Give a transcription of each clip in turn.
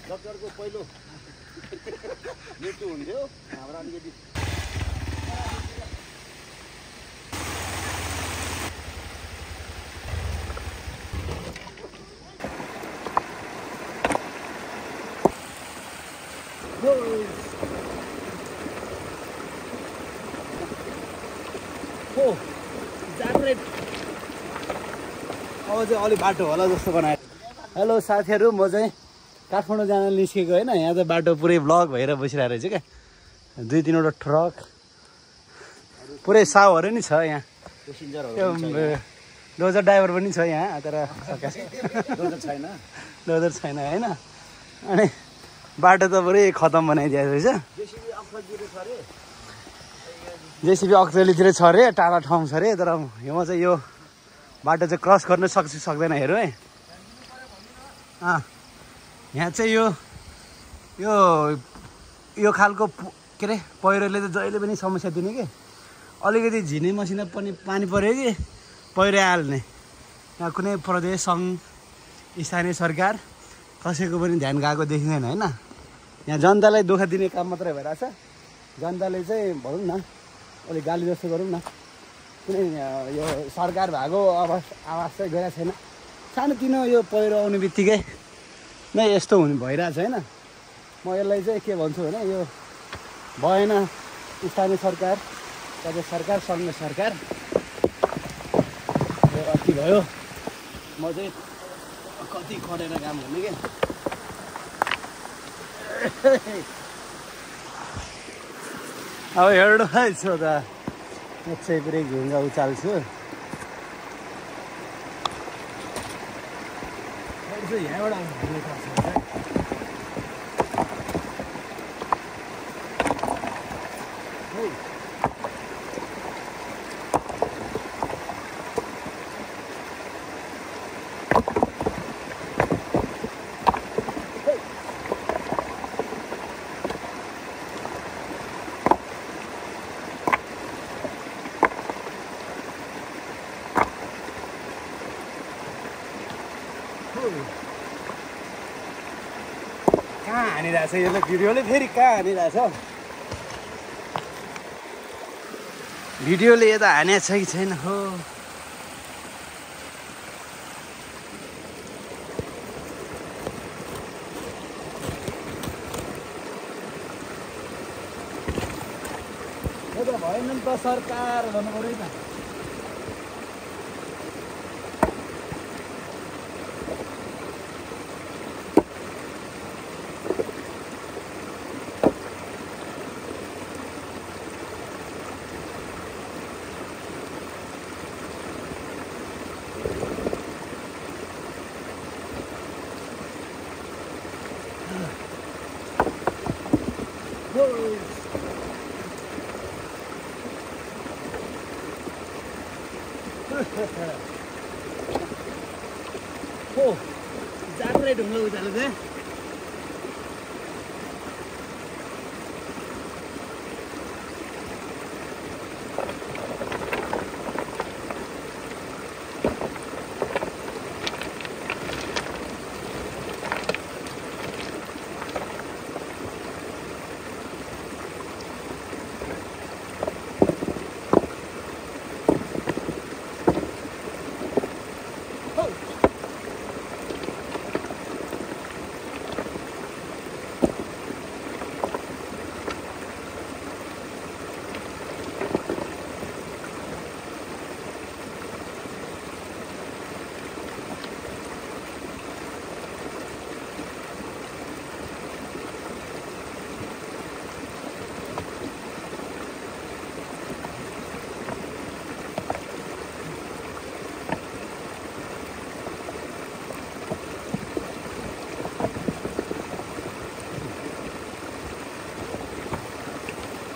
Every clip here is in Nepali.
डक्टरको पहिलो मृत्यु हुन्थ्यो हाम्रो अलिकति अब चाहिँ अलि बाटो होला जस्तो बनायो। हेलो साथीहरू, म चाहिँ काठमाडौँ जान निस्केको होइन। यहाँ चाहिँ बाटो पुरै ब्लक भएर बसिरहेको रहेछ क्या। 2-3वटा ट्रक पुरै साउहरू नि छ यहाँ। डोजर ड्राइभर पनि छ यहाँ, तर डोजर छैन होइन। अनि बाटो त पुरै खतम बनाइदिएको रहेछ। जेसिबी अक्चेलीतिर छ अरे, टाढा ठाउँ छ अरे। तर म चाहिँ यो बाटो चाहिँ क्रस गर्न सक्छु सक्दैन हेरौँ है। यहाँ चाहिँ यो खालको के अरे पहिरोले त जहिले पनि समस्या दिने कि। अलिकति झिने मसिना पनि पानी पऱ्यो कि पहिरो हाल्ने। यहाँ कुनै प्रदेश सङ्घ स्थानीय सरकार कसैको पनि ध्यान गएको देखिँदैन होइन। यहाँ जनतालाई दुःख दिने काम मात्रै भइरहेछ। जनताले चाहिँ भनौँ न अलिक गाली जस्तो गरौँ न, कुनै यो सरकार भएको आवाज चाहिँ गइरहेको छैन। सानोतिनो यो पहिरो आउने बित्तिकै नै यस्तो हुने भइरहेछ होइन। म यसलाई चाहिँ के भन्छु भने यो भएन। स्थानीय सरकार राज्य सरकार सङ्घ सरकार यो अस्ति भयो। म चाहिँ कति खटेर काम गर्ने क्या। अब हेर्नु है छु त चाहिँ पुरै घुङ्गा उचाल्छु। यहाँबाट कहाँ हानिरहेछ यसले भिडियोले फेरि कहाँ हानिरहेछ। भिडियोले यता हानेको छ कि छैन हो। यो त भएन नि त सरकार भन्नु पऱ्यो त। हो जात्रै ढुङ्गा उचाल्यो चाहिँ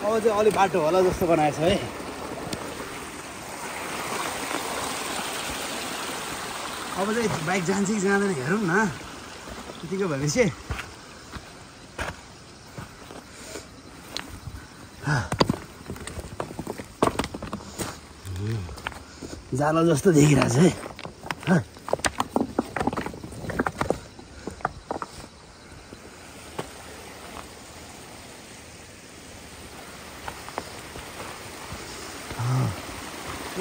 अब चाहिँ अलि बाटो होला जस्तो बनाएको छ है। अब चाहिँ बाइक जान्छ कि जाँदैन हेरौँ न। त्यतिकै भएपछि जाला जस्तो देखिरहेछ है।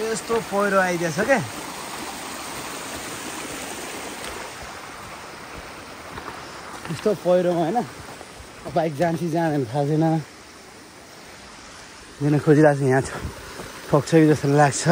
यस्तो पहिरो आइदिएछ क्या यस्तो पहिरोमा होइन बाइक जान्छ जाँदैन थाहा छैन दिन खोजिरहेको छु यहाँ ठोक्छ कि जस्तो लाग्छ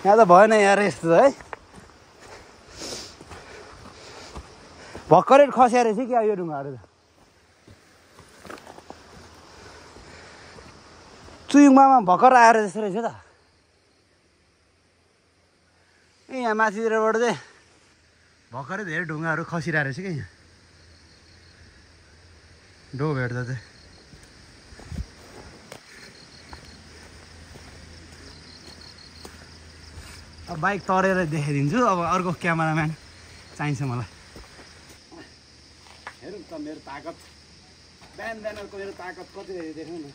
यहाँ त भएन यार यस्तो है भर्खरै खस्या रहेछ क्या यो ढुङ्गाहरू त चुइङमामा भर्खर आएर जस्तो रहेछ त ए यहाँ माथितिरबाट चाहिँ भर्खरै धेरै ढुङ्गाहरू खसिरहेको रहेछ क्या यहाँ डो भेट्दा चाहिँ अब बाइक तरेर देखाइदिन्छु अब अर्को क्यामेराम्यान चाहिन्छ मलाई हेरौँ त मेरो ताकत बिहानको मेरो ताकत कति देख्नु न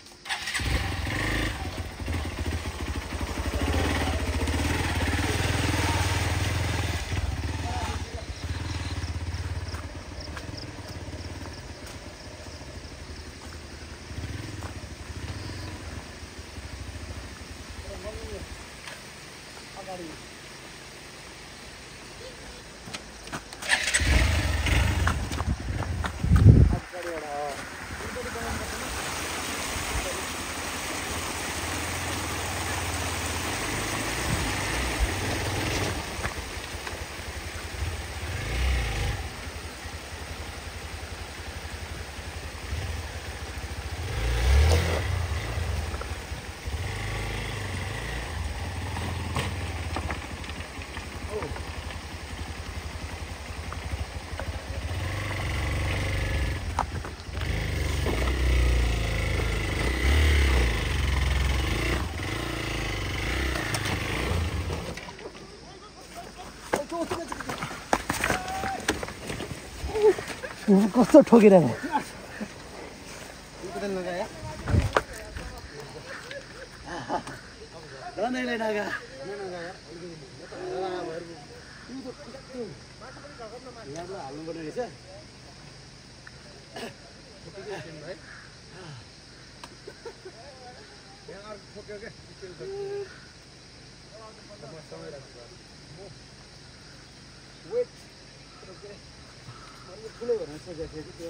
कस्तो ठोकिरहेको हाल्नुपर्ने रहेछ ठुलो भएर सोचेको थिएँ कि त्यो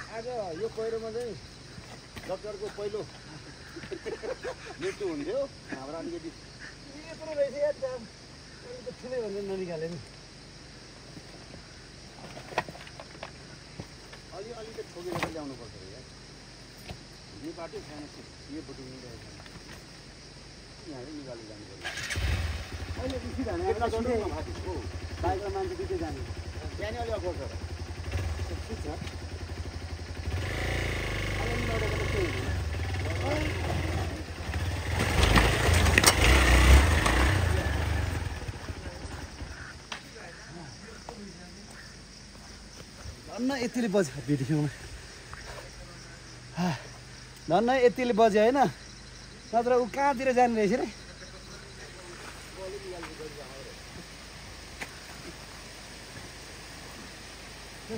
आज यो पहिरोमा चाहिँ डक्टरको पहिलो मृत्यु हुन्थ्यो हाम्रो अलिकति यत्रो रहेछ यार ठुलै भनेर ननिकाले नि अलि त ठोकेर ल्याउनु पर्छ यार यो बाटो छैन यो बाटो यहाँले निकालेर जानु पर्छ अहिले बेसी जाने बाइकमा मान्छे दुइटै जाने बिहानै अलिक अगाडि ठिक छ धन्न यतिले बज्यो भिडियोमा धन्न यतिले बज्यो होइन नत्र ऊ कहाँतिर जाने रहेछ रे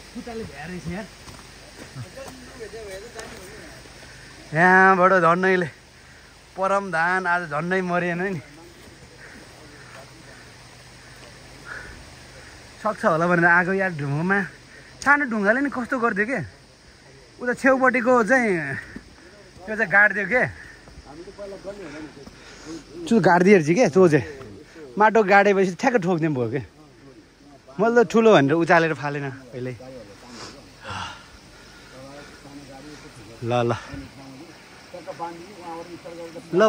खुट्टाले भ्याएछ यार यहाँबाट झन्डैले परम धान आज झन्डै मरिएन नि सक्छ होला भनेर आगो यार ढुङ्गामा सानो ढुङ्गाले नि कस्तो गरिदियो के उता छेउपट्टिको चाहिँ त्यो चाहिँ गाडिदियो के गाडिदिएछ के त्यो चाहिँ माटो गाडेपछि ठ्याक्क ठोक्ने भयो के मैले त ठुलो भनेर उचालेर फालेन पहिल्यै ल ल ल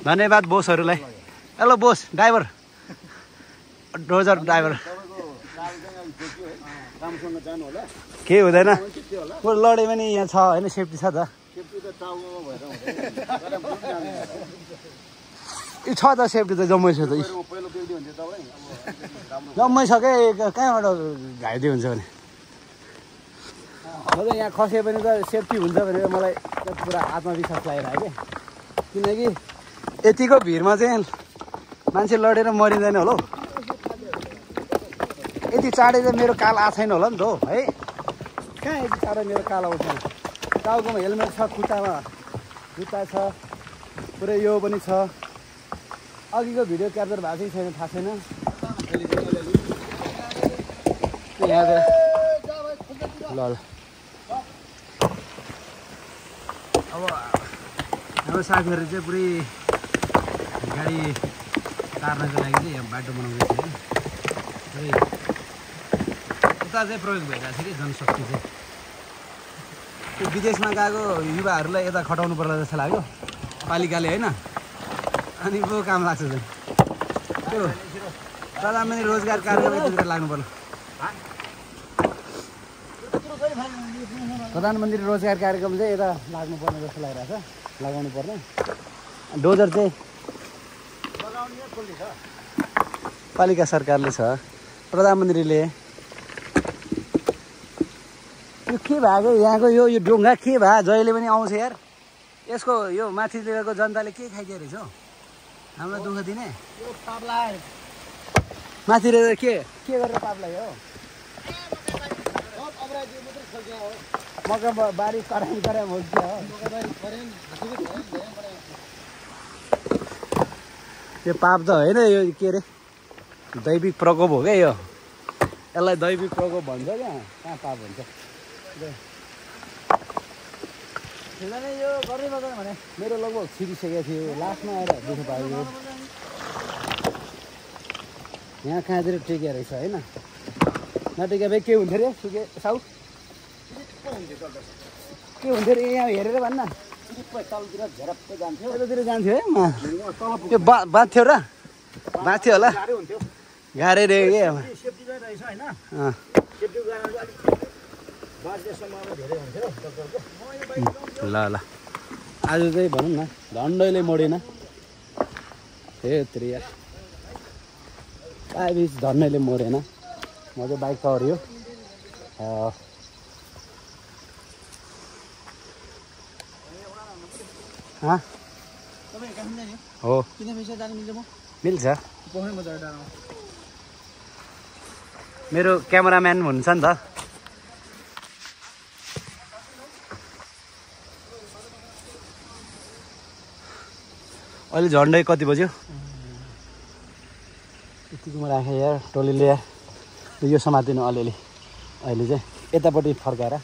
धन्यवाद बोसहरूलाई hello boss driver dozer driver केही हुँदैन बरु लडे पनि यहाँ छ होइन सेफ्टी छ त ए छ त सेफ्टी त जम्मै छ त जम्मै छ क्या कहाँबाट घाइते हुन्छ भने म त यहाँ खसे पनि त सेफ्टी हुन्छ भनेर मलाई पुरा आत्मविश्वास लागिरहेको क्या किनकि यतिको भिडमा चाहिँ मान्छे लडेर मरिँदैन होला हौ यति चाँडै चाहिँ मेरो काल आएको छैन होला नि त हो है कहाँ यति चाँडो मेरो काल आउँछ टाउकोमा हेलमेट छ खुट्टामा जुत्ता छ पुरै यो पनि छ अघिको भिडियो क्याप्चर भएको छैन थाहा छैन यहाँ ल अब हाम्रो साथीहरू चाहिँ पुरै गाडी तार्नको लागि चाहिँ यहाँ बाटो बनाउँदैछ होइन पुरै उता चाहिँ प्रयोग भइरहेको छ कि जनशक्ति चाहिँ त्यो विदेशमा गएको युवाहरूलाई यता खटाउनु पर्ला जस्तो लाग्यो पालिकाले होइन अनि पो काम लाग्छ झन् त्यो प्रधानमन्त्री रोजगार कार्यक्रम यतातिर लाग्नु पर्ला प्रधानमन्त्री रोजगार कार्यक्रम चाहिँ यता लाग्नुपर्ने जस्तो लागिरहेको छ लगाउनु पर्ने डोजर चाहिँ पालिका सरकारले छ प्रधानमन्त्रीले यो के भएको यहाँको यो ढुङ्गा के भयो जहिले पनि आउँछ यार यसको यो माथितिरको जनताले के खाइदियो रहेछ हौ हामीलाई दुःख दिने माथितिर के गरेर पाप लाग्यो हो मकै बारी कराम हुन्छ यो पाप त होइन यो के अरे दैविक प्रकोप हो क्या यो यसलाई दैविक प्रकोप भन्छ क्या कहाँ पाप हुन्छ यो गर्दै गर्दैन भने मेरो लगभग छिरिसकेको थियो लास्टमा आएर दुःख पायो यहाँ कहाँतिर टेकिया रहेछ होइन नटेकिया भाइ के हुन्थ्यो अरे सुके साउ के हुन्थ्यो अरे यहाँ हेरेर भन्न यतातिर जान्थ्यो है त्यो बाँध्थ्यो र बाँध्थ्यो होला गाह्रै रहेछ कि ल आज चाहिँ भनौँ न झन्डैले मोडेन हे त्रिया बिच झन्डैले मोडेन म चाहिँ बाइक चढ्यो हो मिल्छ मेरो क्यामेराम्यान हुन्छ नि त अहिले झन्डै कति बज्यो यतिकोमा राखेँ यार टोलीले यार यो समातिनु अलिअलि अहिले चाहिँ यतापट्टि फर्काएर